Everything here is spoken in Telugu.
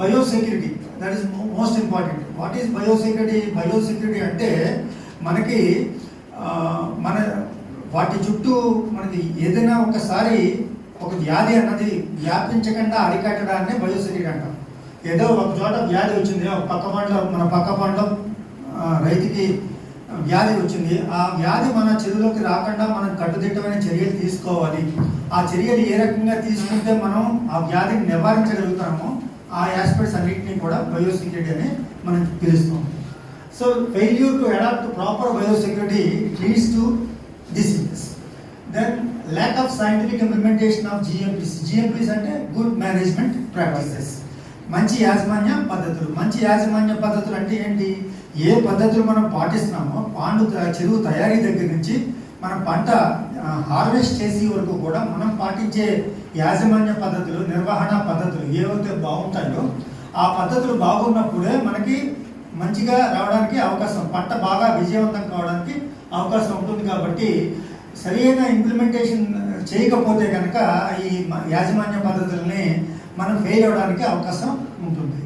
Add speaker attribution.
Speaker 1: Biosecurity, that is most important. What is biosecurity? Biosecurity అంటే మనకి మన వాటి చుట్టూ మనకి ఏదైనా ఒకసారి ఒక వ్యాధి అన్నది వ్యాపించకుండా అరికట్టడాన్ని బయోసెక్యూరిటీ అంటాం. ఏదో ఒక చోట వ్యాధి వచ్చింది, ఒక పక్క పంటలో రైతుకి వ్యాధి వచ్చింది, ఆ వ్యాధి మన చెరువులోకి రాకుండా మనం కట్టుదిట్టమైన చర్యలు తీసుకోవాలి. ఆ చర్యలు ఏ రకంగా తీసుకుంటే మనం ఆ వ్యాధిని నివారించగలుగుతామో ఆ ఆస్పెక్ట్స్ అన్నింటినీ కూడా బయోసెక్యూరిటీ అని మనం పిలుస్తాం. So failure to adopt proper biosecurity leads to diseases. Then lack of scientific implementation of GMPs. GMPs అంటే గుడ్ మేనేజ్మెంట్ ప్రాక్టీసెస్, మంచి యాజమాన్య పద్ధతులు. మంచి యాజమాన్య పద్ధతులు అంటే ఏంటి? ఏ పద్ధతులు మనం పాటిస్తున్నామో చెరువు తయారీ దగ్గర నుంచి మన పంట హార్వెస్ట్ చేసే వరకు కూడా మనం పాటించే యాజమాన్య పద్ధతులు, నిర్వహణ పద్ధతులు ఏవైతే బాగుంటాయో ఆ పద్ధతులు బాగున్నప్పుడే మనకి మంచిగా రావడానికి అవకాశం, పంట బాగా విజయవంతం కావడానికి అవకాశం ఉంటుంది. కాబట్టి సరైన ఇంప్లిమెంటేషన్ చేయకపోతే కనుక ఈ యాజమాన్య పద్ధతుల్ని మనం ఫెయిల్ అవడానికి అవకాశం ఉంటుంది.